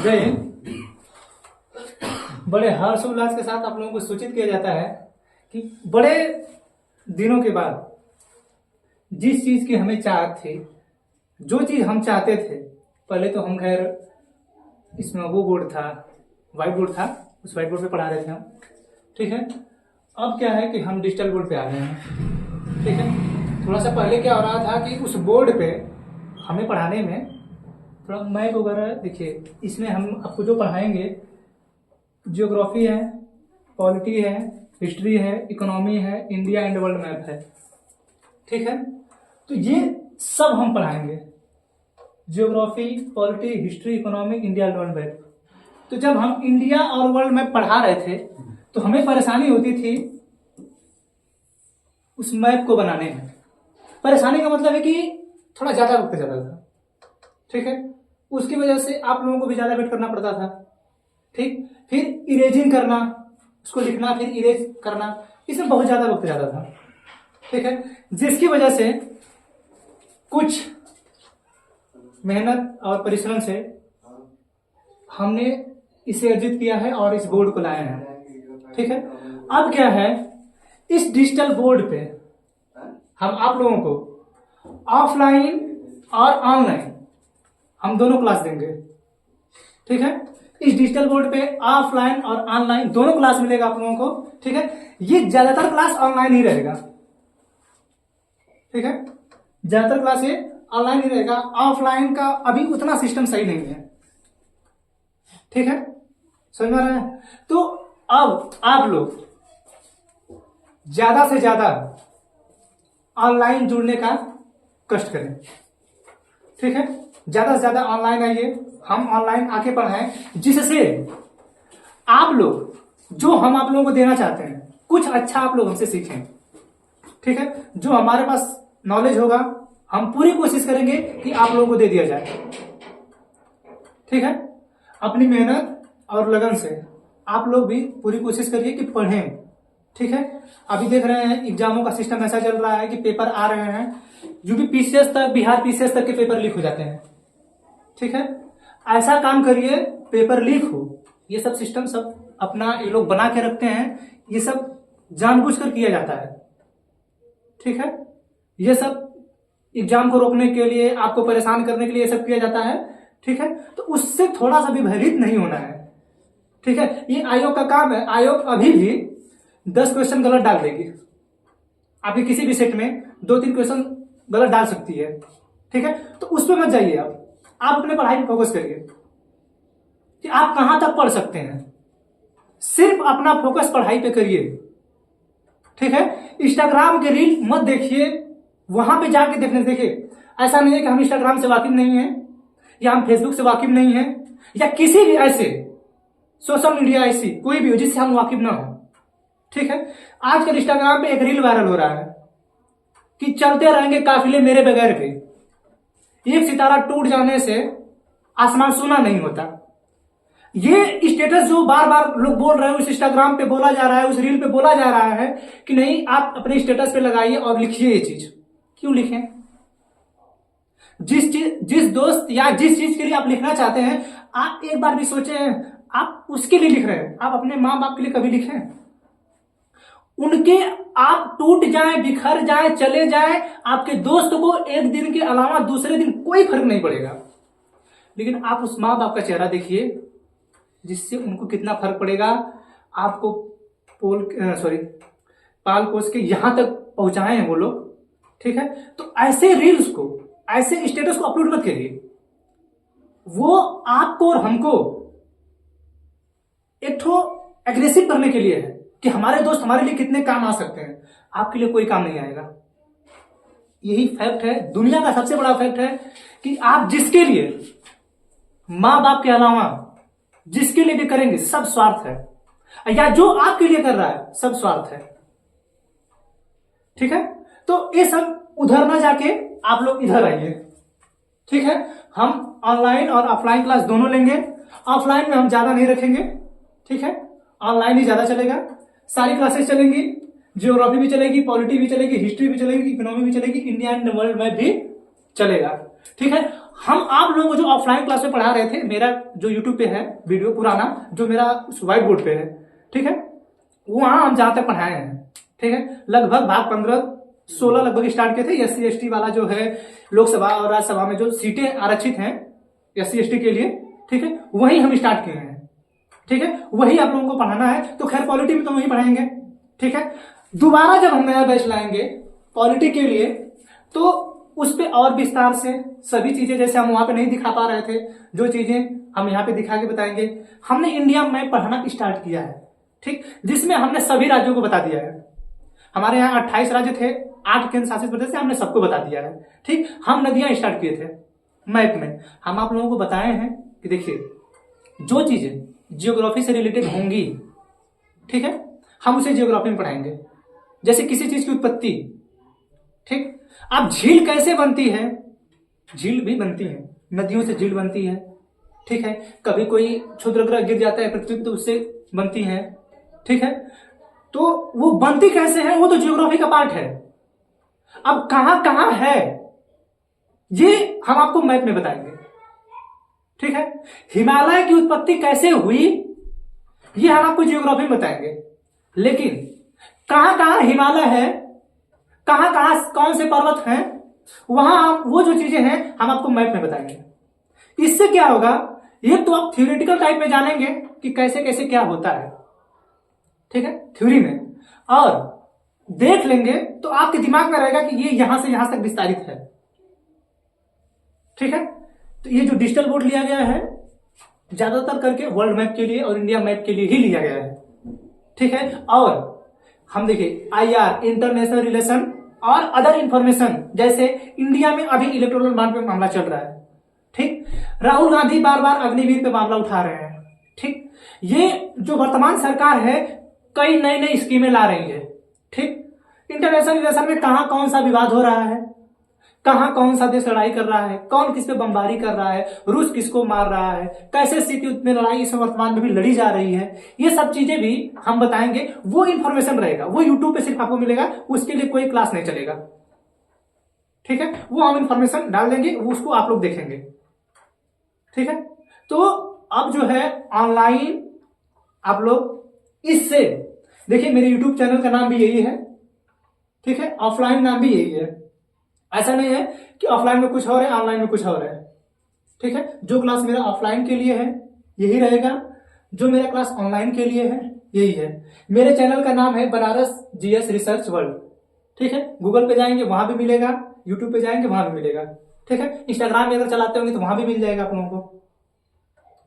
जय हिंद। बड़े हर्षोल्लास के साथ आप लोगों को सूचित किया जाता है कि बड़े दिनों के बाद जिस चीज की हमें चाहत थी, जो चीज हम चाहते थे, पहले तो हम खैर इसमें वो बोर्ड था, व्हाइट बोर्ड था, उस व्हाइट बोर्ड पे पढ़ा रहे थे हम, ठीक है। अब क्या है कि हम डिजिटल बोर्ड पे आ गए हैं, ठीक है। थोड़ा सा पहले क्या हो रहा था कि उस बोर्ड पे हमें पढ़ाने में थोड़ा मैप वगैरह, देखिए इसमें हम आपको जो पढ़ाएंगे जियोग्राफी है, पॉलिटी है, हिस्ट्री है, इकोनॉमी है, इंडिया एंड वर्ल्ड मैप है, ठीक है। तो ये सब हम पढ़ाएंगे, geography, polity, history, economy, India and world map. तो जब हम इंडिया और वर्ल्ड मैप पढ़ा रहे थे तो हमें परेशानी होती थी उस मैप को बनाने में। परेशानी का मतलब है कि थोड़ा ज्यादा वक्त जाता था, ठीक है। उसकी वजह से आप लोगों को भी ज्यादा वेट करना पड़ता था, ठीक। फिर इरेजिंग करना, उसको लिखना, फिर इरेज करना, इसमें बहुत ज्यादा वक्त जाता था, ठीक है। जिसकी वजह से कुछ मेहनत और परिश्रम से हमने इसे अर्जित किया है और इस बोर्ड को लाए हैं, ठीक है। अब क्या है, इस डिजिटल बोर्ड पे हम आप लोगों को ऑफलाइन और ऑनलाइन हम दोनों क्लास देंगे, ठीक है। इस डिजिटल बोर्ड पे ऑफलाइन और ऑनलाइन दोनों क्लास मिलेगा आप लोगों को, ठीक है। ये ज्यादातर क्लास ऑनलाइन ही रहेगा, ठीक है। ज्यादातर क्लास ये ऑनलाइन ही रहेगा, ऑफलाइन का अभी उतना सिस्टम सही नहीं है, ठीक है। समझ में आ रहा है? तो अब आप लोग ज्यादा से ज्यादा ऑनलाइन जुड़ने का कष्ट करें, ठीक है। ज्यादा से ज्यादा ऑनलाइन आइए, हम ऑनलाइन आके पढ़ाएं, जिससे आप लोग जो हम आप लोगों को देना चाहते हैं कुछ अच्छा आप लोग हमसे सीखें, ठीक है। जो हमारे पास नॉलेज होगा हम पूरी कोशिश करेंगे कि आप लोगों को दे दिया जाए, ठीक है। अपनी मेहनत और लगन से आप लोग भी पूरी कोशिश करिए कि पढ़ें, ठीक है। अभी देख रहे हैं एग्जामों का सिस्टम ऐसा चल रहा है कि पेपर आ रहे हैं, यूपी पीसीएस तक, बिहार पीसीएस तक के पेपर लीक हो जाते हैं, ठीक है। ऐसा काम करिए पेपर लीक हो, ये सब सिस्टम सब अपना ये लोग बना के रखते हैं, ये सब जानबूझकर किया जाता है, ठीक है। ये सब एग्जाम को रोकने के लिए, आपको परेशान करने के लिए ये सब किया जाता है, ठीक है। तो उससे थोड़ा सा भी भयभीत नहीं होना है, ठीक है। ये आयोग का काम है, आयोग अभी भी 10 क्वेश्चन गलत डाल देगी, आपके किसी भी सेट में 2-3 क्वेश्चन गलत डाल सकती है, ठीक है। तो उस पर मत जाइए, आप अपने पढ़ाई पे फोकस करिए कि आप कहां तक पढ़ सकते हैं, सिर्फ अपना फोकस पढ़ाई पे करिए, ठीक है। इंस्टाग्राम के रील मत देखिए, वहां पे जाके देखिए। ऐसा नहीं है कि हम इंस्टाग्राम से वाकिफ नहीं है, या हम फेसबुक से वाकिफ नहीं है, या किसी भी ऐसे सोशल मीडिया ऐसी कोई भी हो जिससे हम वाकिफ ना हो, ठीक है। आजकल इंस्टाग्राम पे एक रील वायरल हो रहा है कि चलते रहेंगे काफिले मेरे बगैर भी, एक सितारा टूट जाने से आसमान सुना नहीं होता। ये स्टेटस जो बार बार लोग बोल रहे हैं, उस इंस्टाग्राम पे बोला जा रहा है, उस रील पे बोला जा रहा है कि नहीं आप अपने स्टेटस पे लगाइए और लिखिए। ये चीज क्यों लिखें? जिस दोस्त या जिस चीज के लिए आप लिखना चाहते हैं, आप एक बार भी सोचें आप उसके लिए लिख रहे हैं। आप अपने माँ बाप के लिए कभी लिखें? उनके आप टूट जाएं, बिखर जाएं, चले जाएं, आपके दोस्त को एक दिन के अलावा दूसरे दिन कोई फर्क नहीं पड़ेगा, लेकिन आप उस माँ बाप का चेहरा देखिए जिससे उनको कितना फर्क पड़ेगा। आपको पाल पोस के यहां तक पहुंचाए हैं वो लोग, ठीक है। तो ऐसे रील्स को, ऐसे स्टेटस को अपलोड मत करिए, वो आपको और हमको एक ठो एग्रेसिव करने के लिए है कि हमारे दोस्त हमारे लिए कितने काम आ सकते हैं। आपके लिए कोई काम नहीं आएगा, यही फैक्ट है, दुनिया का सबसे बड़ा फैक्ट है कि आप जिसके लिए, मां बाप के अलावा जिसके लिए भी करेंगे सब स्वार्थ है, या जो आपके लिए कर रहा है सब स्वार्थ है, ठीक है। तो ये सब उधर ना जाके आप लोग इधर आइए, ठीक है। हम ऑनलाइन और ऑफलाइन क्लास दोनों लेंगे। ऑफलाइन में हम ज्यादा नहीं रखेंगे, ठीक है, ऑनलाइन ही ज्यादा चलेगा। सारी क्लासेस चलेंगी, जियोग्राफी भी चलेगी, पॉलिटी भी चलेगी, हिस्ट्री भी चलेगी, इकोनॉमी भी चलेगी, इंडिया एंड वर्ल्ड मैप भी चलेगा, ठीक है। हम आप लोगों को जो ऑफलाइन क्लास में पढ़ा रहे थे, मेरा जो यूट्यूब पे है वीडियो पुराना, जो मेरा व्हाइट बोर्ड पे है, ठीक है, वहां हम जहां तक पढ़ाए हैं, ठीक है, लगभग भाग 15-16 लगभग स्टार्ट किए थे। SC ST वाला जो है लोकसभा और राज्यसभा में जो सीटें आरक्षित हैं SC ST के लिए, ठीक है, वही हम स्टार्ट किए हैं, ठीक है, वही आप लोगों को पढ़ाना है। तो खैर पॉलिटी में तो वही पढ़ाएंगे, ठीक है। दोबारा जब हम नया बैच लाएंगे पॉलिटी के लिए, तो उस पे और विस्तार से सभी चीजें, जैसे हम वहां पे नहीं दिखा पा रहे थे, जो चीजें हम यहाँ पे दिखा के बताएंगे। हमने इंडिया मैप पढ़ाना स्टार्ट किया है, ठीक, जिसमें हमने सभी राज्यों को बता दिया है। हमारे यहाँ 28 राज्य थे, 8 केंद्र शासित प्रदेश से, हमने सबको बता दिया है, ठीक। हम नदियां स्टार्ट किए थे मैप में। हम आप लोगों को बताए हैं कि देखिए जो चीजें जियोग्राफी से रिलेटेड होंगी, ठीक है, हम उसे जियोग्राफी में पढ़ाएंगे। जैसे किसी चीज की उत्पत्ति, ठीक, अब झील कैसे बनती है, झील भी बनती है, नदियों से झील बनती है, ठीक है। कभी कोई क्षुद्रग्रह गिर जाता है पृथ्वी पे तो उससे बनती है, ठीक है। तो वो बनती कैसे है, वो तो जियोग्राफी का पार्ट है। अब कहां कहां है ये हम आपको मैप में बताएंगे, ठीक है। हिमालय की उत्पत्ति कैसे हुई ये हम आपको जियोग्राफी में बताएंगे। लेकिन कहां कहां हिमालय है, कहां कहां कौन से पर्वत हैं, वहां हम वो जो चीजें हैं हम आपको मैप में बताएंगे। इससे क्या होगा, ये तो आप थ्योरेटिकल टाइप में जानेंगे कि कैसे कैसे क्या होता है, ठीक है, थ्योरी में, और देख लेंगे तो आपके दिमाग में रहेगा कि ये यहां से यहां तक विस्तारित है, ठीक है। तो ये जो डिजिटल बोर्ड लिया गया है ज्यादातर करके वर्ल्ड मैप के लिए और इंडिया मैप के लिए ही लिया गया है, ठीक है। और हम देखिए IR इंटरनेशनल रिलेशन और अदर इंफॉर्मेशन, जैसे इंडिया में अभी इलेक्टोरल बॉन्ड पे मामला चल रहा है, ठीक, राहुल गांधी बार बार अग्निवीर पे मामला उठा रहे हैं, ठीक। ये जो वर्तमान सरकार है कई नई नई स्कीमें ला रही है, ठीक। इंटरनेशनल रिलेशन में कहां कौन सा विवाद हो रहा है, कहां कौन सा देश लड़ाई कर रहा है, कौन किस पे बमबारी कर रहा है, रूस किसको मार रहा है, कैसे स्थिति में लड़ाई इस वर्तमान में भी लड़ी जा रही है, ये सब चीजें भी हम बताएंगे। वो इंफॉर्मेशन रहेगा, वो यूट्यूब पे सिर्फ आपको मिलेगा, उसके लिए कोई क्लास नहीं चलेगा, ठीक है। वो हम इंफॉर्मेशन डाल देंगे, उसको आप लोग देखेंगे, ठीक है। तो अब जो है ऑनलाइन आप लोग इससे देखिए, मेरे यूट्यूब चैनल का नाम भी यही है, ठीक है, ऑफलाइन नाम भी यही है। ऐसा नहीं है कि ऑफलाइन में कुछ और है ऑनलाइन में कुछ और है, ठीक है। जो क्लास मेरा ऑफलाइन के लिए है यही रहेगा, जो मेरा क्लास ऑनलाइन के लिए है यही है। मेरे चैनल का नाम है बनारस GS रिसर्च वर्ल्ड, ठीक है। गूगल पे जाएंगे वहां भी मिलेगा, यूट्यूब पे जाएंगे वहां भी मिलेगा, ठीक है। इंस्टाग्राम में अगर चलाते होंगे तो वहां भी मिल जाएगा आप लोगों को,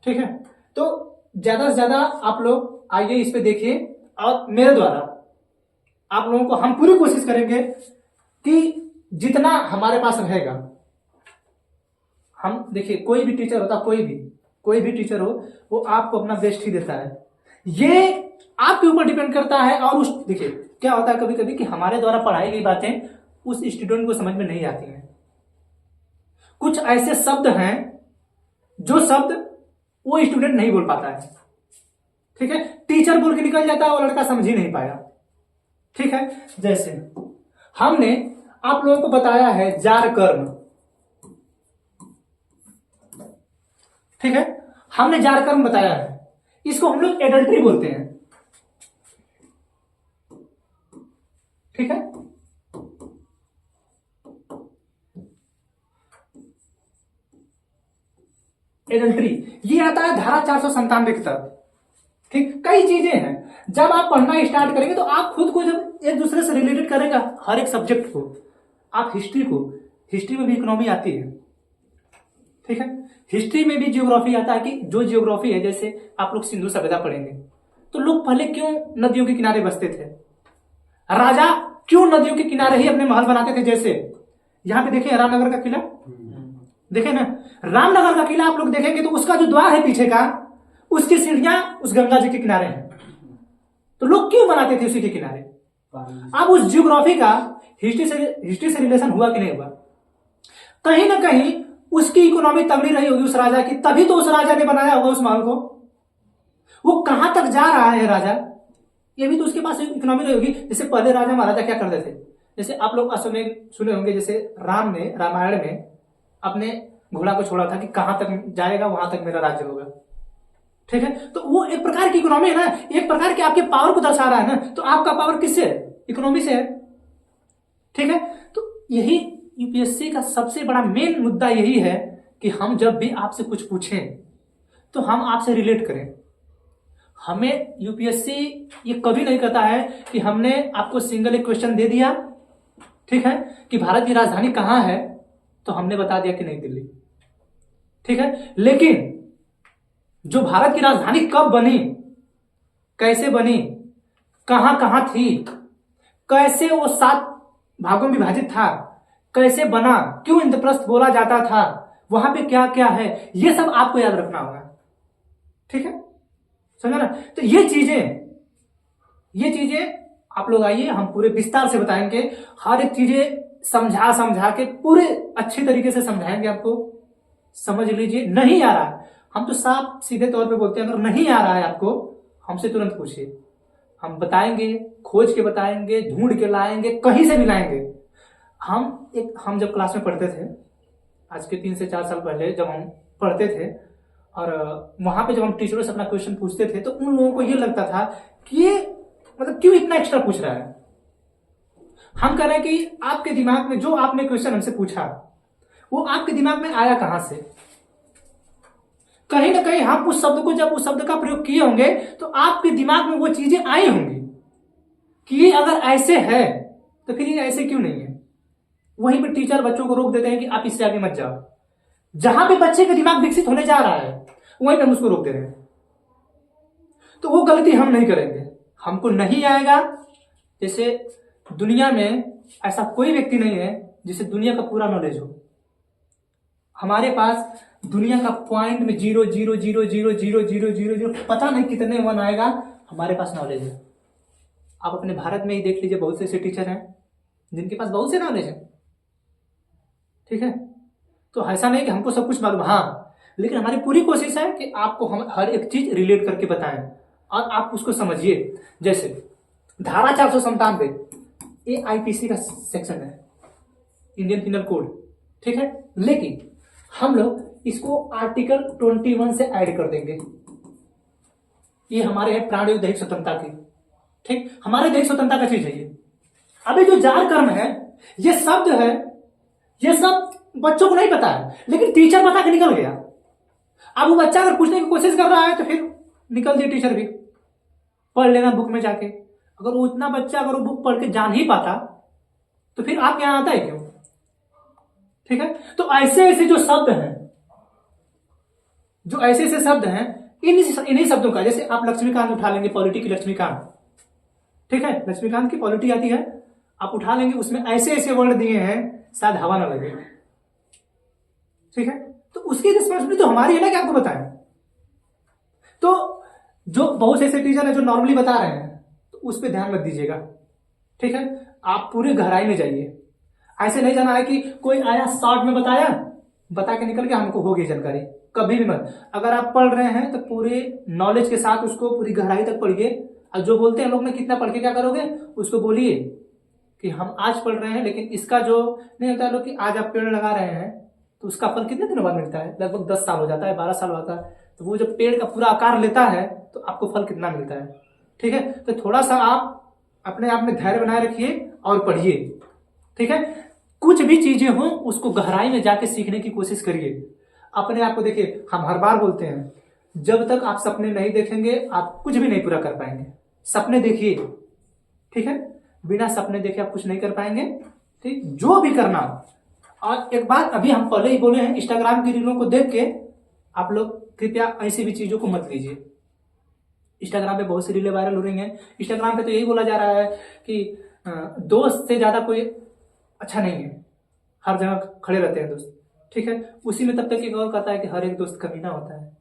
ठीक है। तो ज्यादा से ज्यादा आप लोग आइए, इस पे देखिए, और मेरे द्वारा आप लोगों को हम पूरी कोशिश करेंगे कि जितना हमारे पास रहेगा, हम देखिए कोई भी टीचर होता, कोई भी टीचर हो, वो आपको अपना बेस्ट ही देता है, ये आपके ऊपर डिपेंड करता है। और उस देखिए क्या होता है कभी कभी कि हमारे द्वारा पढ़ाई गई बातें उस स्टूडेंट को समझ में नहीं आती हैं। कुछ ऐसे शब्द हैं जो शब्द वो स्टूडेंट नहीं बोल पाता है, ठीक है, टीचर बोल के निकल जाता है, वो लड़का समझ ही नहीं पाया, ठीक है। जैसे हमने आप लोगों को बताया है जार कर्म, ठीक है, हमने जार कर्म बताया है, इसको हम लोग एडल्ट्री बोलते हैं, ठीक है। एडल्ट्री ये आता है धारा 497 की तरफ, ठीक। कई चीजें हैं, जब आप पढ़ना स्टार्ट करेंगे तो आप खुद को जब एक दूसरे से रिलेटेड करेगा हर एक सब्जेक्ट को, आप हिस्ट्री में भी इकोनॉमी आती है, ठीक है। हिस्ट्री में भी जियोग्राफी आता है, कि जो जियोग्राफी है, जैसे आप लोग सिंधु सभ्यता पढ़ेंगे तो लोग पहले क्यों नदियों के किनारे बसते थे, राजा क्यों नदियों के किनारे ही अपने महल बनाते थे। जैसे यहां पे देखिए रामनगर का किला, देखे ना, रामनगर का किला आप लोग देखेंगे तो उसका जो द्वार है पीछे का, उसकी सीढ़ियां उस गंगा जी के किनारे हैं, तो लोग क्यों बनाते थे उसी के किनारे। अब उस जियोग्राफी का हिस्ट्री से रिलेशन हुआ कि नहीं हुआ, कहीं ना कहीं उसकी इकोनॉमी तगड़ी रही होगी उस राजा की, तभी तो उस राजा ने बनाया होगा उस महल को। वो कहां तक जा रहा है राजा, ये भी तो उसके पास इकोनॉमी रही होगी। जैसे पहले राजा महाराजा क्या करते थे, जैसे आप लोग अश्वमेध सुने होंगे, जैसे राम ने रामायण में अपने घोड़ा को छोड़ा था कि कहां तक जाएगा वहां तक मेरा राज्य होगा। ठीक है, तो वो एक प्रकार की इकोनॉमी है ना, एक प्रकार के आपके पावर को दर्शा रहा है ना। तो आपका पावर किससे है? इकोनॉमी से है। ठीक है, तो यही यूपीएससी का सबसे बड़ा मेन मुद्दा यही है कि हम जब भी आपसे कुछ पूछें तो हम आपसे रिलेट करें। हमें यूपीएससी ये कभी नहीं कहता है कि हमने आपको सिंगल एक क्वेश्चन दे दिया, ठीक है, कि भारत की राजधानी कहां है, तो हमने बता दिया कि नई दिल्ली। ठीक है, लेकिन जो भारत की राजधानी कब बनी, कैसे बनी, कहां कहां थी, कैसे वो 7 भागों में विभाजित था, कैसे बना, क्यों इंद्रप्रस्थ बोला जाता था, वहां पे क्या क्या है, ये सब आपको याद रखना होगा। ठीक है, समझा ना। तो ये चीजें आप लोग आइए, हम पूरे विस्तार से बताएंगे, हर एक चीजें समझा के पूरे अच्छे तरीके से समझाएंगे आपको। समझ लीजिए, नहीं आ रहा है हम तो साफ सीधे तौर पे बोलते हैं, अगर नहीं आ रहा है आपको हमसे तुरंत पूछिए, हम बताएंगे, खोज के बताएंगे, ढूंढ के लाएंगे, कहीं से भी लाएंगे। हम जब क्लास में पढ़ते थे, आज के 3 से 4 साल पहले जब हम पढ़ते थे, और वहां पे जब हम टीचरों से अपना क्वेश्चन पूछते थे तो उन लोगों को ये लगता था कि ये मतलब क्यों इतना एक्स्ट्रा पूछ रहा है। हम कह रहे हैं कि आपके दिमाग में जो आपने क्वेश्चन हमसे पूछा वो आपके दिमाग में आया कहां से। कहीं ना कहीं हम उस शब्द को, जब उस शब्द का प्रयोग किए होंगे तो आपके दिमाग में वो चीजें आई होंगी कि ये अगर ऐसे है तो फिर ये ऐसे क्यों नहीं है। वहीं पर टीचर बच्चों को रोक देते हैं कि आप इससे आगे मत जाओ। जहां पे बच्चे का दिमाग विकसित होने जा रहा है वहीं पे हम उसको रोक दे रहे हैं। तो वो गलती हम नहीं करेंगे। हमको नहीं आएगा, जैसे दुनिया में ऐसा कोई व्यक्ति नहीं है जिसे दुनिया का पूरा नॉलेज हो। हमारे पास दुनिया का पॉइंट में 0.0000000 पता नहीं कितने 1 आएगा, हमारे पास नॉलेज है। आप अपने भारत में ही देख लीजिए, बहुत से ऐसे टीचर हैं जिनके पास बहुत से नॉलेज है। ठीक है, तो ऐसा नहीं कि हमको सब कुछ मालूम, हाँ, लेकिन हमारी पूरी कोशिश है कि आपको हम हर एक चीज रिलेट करके बताएं और आप उसको समझिए। जैसे धारा 497 ये आईपीसी का सेक्शन है, इंडियन पिनल कोड। ठीक है, लेकिन हम लोग इसको आर्टिकल 21 से ऐड कर देंगे। ये हमारे है प्राणियों दैहिक स्वतंत्रता की। ठीक, हमारे दैहिक स्वतंत्रता का चीज है ये। अभी जो जार कर्म है, ये शब्द है, ये सब बच्चों को नहीं पता है, लेकिन टीचर बता के निकल गया। अब वो बच्चा अगर पूछने की कोशिश कर रहा है तो फिर निकल दिए टीचर भी, पढ़ लेना बुक में जाके। अगर वो इतना बच्चा अगर वो बुक पढ़ के जान ही पाता तो फिर आप यहां आता है क्यों। ठीक है, तो ऐसे ऐसे जो शब्द हैं, जो ऐसे ऐसे शब्द हैं, इन्हीं शब्दों का, जैसे आप लक्ष्मीकांत उठा लेंगे, पॉलिटी की लक्ष्मीकांत। ठीक है, लक्ष्मीकांत की पॉलिटी आती है, आप उठा लेंगे, उसमें ऐसे ऐसे वर्ड दिए हैं शायद हवा ना लगे। ठीक है, तो उसकी रिस्पॉन्सिबिलिटी तो हमारी है ना कि आपको बताएं। तो जो बहुत से ऐसे टीचर हैं जो नॉर्मली बता रहे हैं तो उस पर ध्यान मत दीजिएगा। ठीक है, आप पूरे गहराई में जाइए। ऐसे नहीं जाना है कि कोई आया शॉर्ट में बताया, बता के निकल गया, हमको हो गई जानकारी, कभी भी मत। अगर आप पढ़ रहे हैं तो पूरे नॉलेज के साथ उसको पूरी गहराई तक पढ़िए। और जो बोलते हैं लोग ने कितना पढ़ के क्या करोगे, उसको बोलिए कि हम आज पढ़ रहे हैं, लेकिन इसका जो नहीं होता है लोग कि आज आप पेड़ लगा रहे हैं तो उसका फल कितने दिनों बाद मिलता है, लगभग 10 साल हो जाता है, 12 साल होता है। तो वो जब पेड़ का पूरा आकार लेता है तो आपको फल कितना मिलता है। ठीक है, तो थोड़ा सा आप अपने आप में धैर्य बनाए रखिए और पढ़िए। ठीक है, कुछ भी चीजें हो उसको गहराई में जाके सीखने की कोशिश करिए। अपने आप को देखिए, हम हर बार बोलते हैं जब तक आप सपने नहीं देखेंगे आप कुछ भी नहीं पूरा कर पाएंगे। सपने देखिए, ठीक है, बिना सपने देखे आप कुछ नहीं कर पाएंगे। ठीक, जो भी करना। और एक बात अभी हम पहले ही बोले हैं, इंस्टाग्राम की रीलों को देख के आप लोग कृपया ऐसी भी चीजों को मत लीजिए। इंस्टाग्राम पे बहुत सी रीलें वायरल हो रही हैं। इंस्टाग्राम पे तो यही बोला जा रहा है कि दोस्त से ज्यादा कोई अच्छा नहीं है, हर जगह खड़े रहते हैं दोस्त। ठीक है, उसी में तब तक एक और कहता है कि हर एक दोस्त कमीना होता है।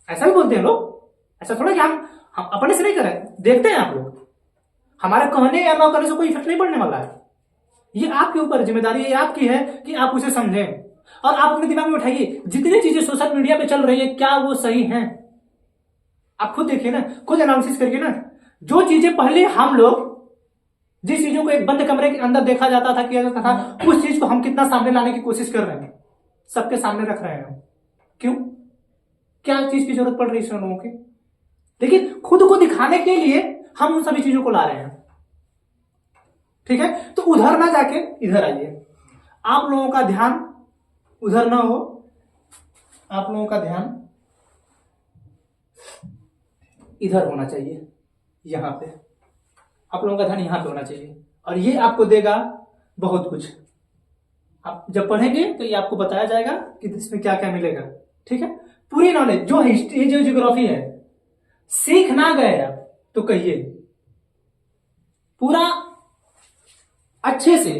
ऐसा भी बोलते हैं लोग। ऐसा थोड़ा कि हम अपने से नहीं करें, देखते हैं आप लोग, हमारे कहने या ना करने से कोई इफेक्ट नहीं पड़ने वाला है। ये आपके ऊपर जिम्मेदारी है, आपकी है कि आप उसे समझें। और आप अपने दिमाग में उठाइए, जितनी चीजें सोशल मीडिया पे चल रही है क्या वो सही हैं? आप खुद देखिए ना, खुद एनालिसिस करिए ना। जो चीजें पहले हम लोग, जिस चीजों को एक बंद कमरे के अंदर देखा जाता था, किया जाता था, उस चीज को हम कितना सामने लाने की कोशिश कर रहे हैं। सबके सामने रख रहे हैं हम। क्यों? क्या चीज की जरूरत पड़ रही है लोगों की? लेकिन खुद को दिखाने के लिए हम उन सभी चीजों को ला रहे हैं। ठीक है, तो उधर ना जाके इधर आइए। आप लोगों का ध्यान उधर ना हो, आप लोगों का ध्यान इधर होना चाहिए, यहां पे। आप लोगों का ध्यान यहां पे होना चाहिए, और ये आपको देगा बहुत कुछ। आप जब पढ़ेंगे तो ये आपको बताया जाएगा कि इसमें क्या क्या मिलेगा। ठीक है, पूरी नॉलेज जो हिस्ट्री, जो ज्योग्राफी है, सीख ना गए आप तो कहिए। पूरा अच्छे से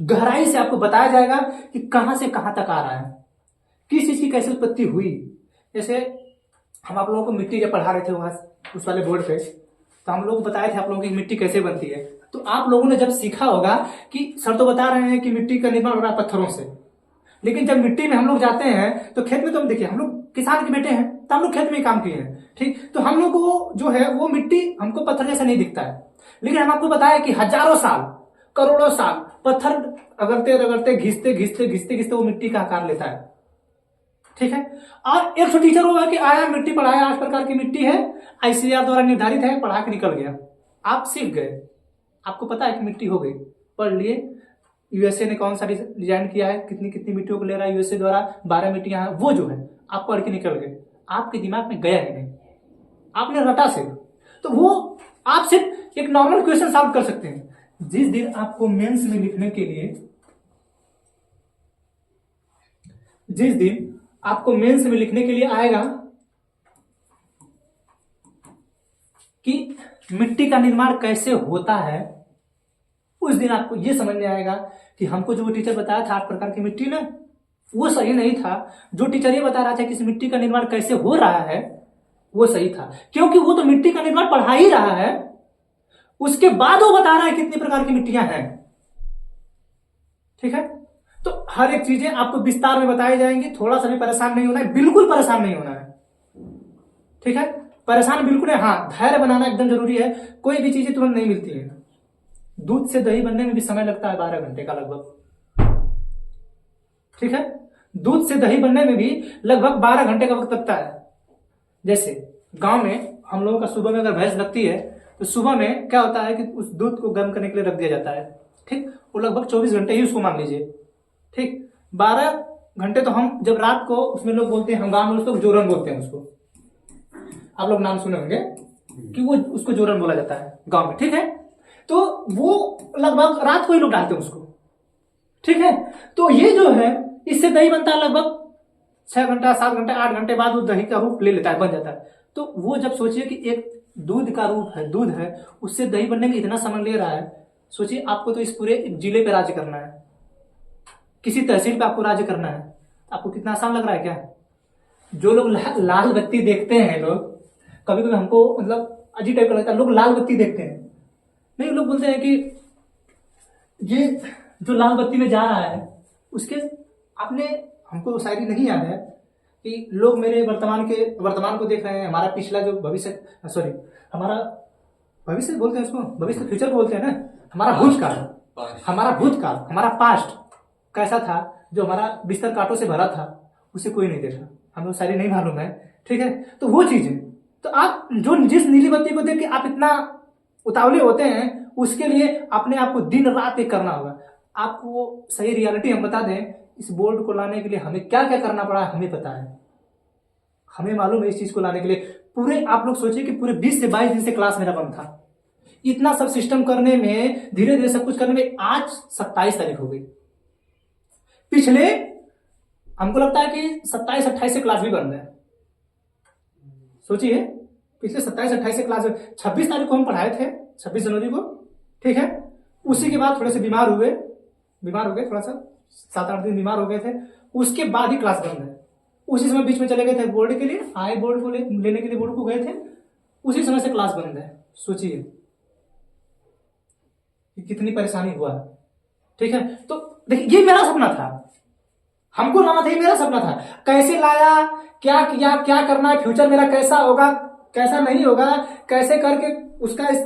गहराई से आपको बताया जाएगा कि कहां से कहां तक आ रहा है, किस चीज की कैसे उत्पत्ति हुई। जैसे हम आप लोगों को मिट्टी जब पढ़ा रहे थे वहां उस वाले बोर्ड पे, तो हम लोग को बताए थे आप लोगों की मिट्टी कैसे बनती है। तो आप लोगों ने जब सीखा होगा कि सर तो बता रहे हैं कि मिट्टी का निर्माण हो रहा है पत्थरों से, लेकिन जब मिट्टी में हम लोग जाते हैं तो खेत में, तो हम देखिए हम लोग किसान के बेटे हैं, तो हम लोग खेत में काम किए हैं। ठीक, तो हम लोग को जो है वो मिट्टी हमको पत्थर जैसा नहीं दिखता है, लेकिन हम आपको बताया कि हजारों साल, करोड़ों साल पत्थर रगड़ते रगड़ते घिसते घिसते घिसते घिसते वो मिट्टी का आकार लेता है। ठीक है, और एक टीचर होगा कि आया मिट्टी पढ़ाया, 8 प्रकार की मिट्टी है, आईसीआर द्वारा निर्धारित है, पढ़ा के निकल गया। आप सीख गए, आपको पता है कि मिट्टी हो गई, पढ़ लिए। यूएसए ने कौन सा डिजाइन किया है, कितनी कितनी मिट्टियों को ले रहा है यूएसए द्वारा, 12 मिट्टियां हैं, वो जो है आप पढ़ के निकल गए, आपके दिमाग में गया ही नहीं, आपने रटा सिर्फ। तो वो आप सिर्फ एक नॉर्मल क्वेश्चन सॉल्व कर सकते हैं। जिस दिन आपको मेंस में लिखने के लिए, जिस दिन आपको मेंस में लिखने के लिए आएगा कि मिट्टी का निर्माण कैसे होता है, उस दिन आपको यह समझ में आएगा कि हमको जो टीचर बताया था 8 प्रकार की मिट्टी ना, वो सही नहीं था। जो टीचर ये बता रहा था कि इस मिट्टी का निर्माण कैसे हो रहा है, वो सही था, क्योंकि वो तो मिट्टी का निर्माण पढ़ा ही रहा है, उसके बाद वो बता रहा है कितनी प्रकार की मिट्टियां हैं। ठीक है, तो हर एक चीजें आपको विस्तार में बताई जाएंगी। थोड़ा सा भी परेशान नहीं होना है, बिल्कुल परेशान नहीं होना है। ठीक है, परेशान बिल्कुल है। हाँ, धैर्य बनाना एकदम जरूरी है, कोई भी चीजें तुरंत नहीं मिलती है। दूध से दही बनने में भी समय लगता है 12 घंटे का लगभग। ठीक है, दूध से दही बनने में भी लगभग 12 घंटे का वक्त लगता है। जैसे गांव में हम लोगों का सुबह में अगर भैंस लगती है तो सुबह में क्या होता है कि उस दूध को गर्म करने के लिए रख दिया जाता है। ठीक, वो लगभग 24 घंटे ही उसको मान लीजिए। ठीक, 12 घंटे तो हम जब रात को, उसमें लोग बोलते हैं, हम गांव में उसको जोरन बोलते हैं उसको, आप लोग नाम सुने होंगे कि वो उसको जोरन बोला जाता है गांव में। ठीक है, तो वो लगभग रात को ही लोग डालते हैं उसको। ठीक है, तो ये जो है इससे दही बनता है लगभग 6 घंटा 7 घंटे 8 घंटे बाद वो दही का रूप ले लेता है, बन जाता है। तो वो जब सोचिए कि एक दूध का रूप है, दूध है, उससे दही बनने में इतना समय ले रहा है। सोचिए आपको तो इस पूरे जिले पे राज्य करना है, किसी तहसील पे आपको राज्य करना है, आपको कितना आसान लग रहा है क्या? जो लोग लाल बत्ती देखते हैं, लोग कभी कभी हमको मतलब अजीब टाइप का लगता है, लोग लाल बत्ती देखते हैं, नहीं, लोग बोलते हैं कि ये जो लाल बत्ती में जा रहा है उसके, आपने, हमको शायरी नहीं याद है कि लोग मेरे वर्तमान को देख रहे हैं, हमारा पिछला जो भविष्य, सॉरी, हमारा भविष्य बोलते हैं उसको, भविष्य फ्यूचर बोलते हैं ना, हमारा भूतकाल, हमारा पास्ट कैसा था, जो हमारा बिस्तर कांटों से भरा था, उसे कोई नहीं देखा, हमें शायरी नहीं मालूम है। ठीक है, तो वो चीजें, तो आप जो जिस नीली बत्ती को देख के आप इतना उतावले होते हैं, उसके लिए अपने आप को दिन रात एक करना होगा। आपको सही रियलिटी हम बता दें, इस बोर्ड को लाने के लिए हमें क्या क्या करना पड़ा हमें पता है, हमें मालूम है इस चीज को लाने के लिए। पूरे आप लोग सोचिए कि पूरे 20 से 22 दिन से क्लास मेरा बंद था, इतना सब सिस्टम करने में, धीरे धीरे सब कुछ करने में आज 27 तारीख हो गई। पिछले हमको लगता है कि 27-28 से क्लास भी बंद है। सोचिए, पिछले 27-28 से क्लास, 26 तारीख को हम पढ़ाए थे, 26 जनवरी को। ठीक है, उसी के बाद थोड़े से बीमार हो गए, थोड़ा सा 7-8 दिन बीमार हो गए थे, उसके बाद ही क्लास बंद है। उसी समय बीच में चले गए थे बोर्ड के लिए, आए बोर्ड को लेने के लिए बोर्ड को गए थे, उसी समय से क्लास बंद है। सोचिए कितनी परेशानी हुआ। ठीक है, तो देखिए ये मेरा सपना था, हमको लाना था, ये मेरा सपना था। कैसे लाया, क्या किया, क्या करना है, फ्यूचर मेरा कैसा होगा, कैसा नहीं होगा, कैसे करके उसका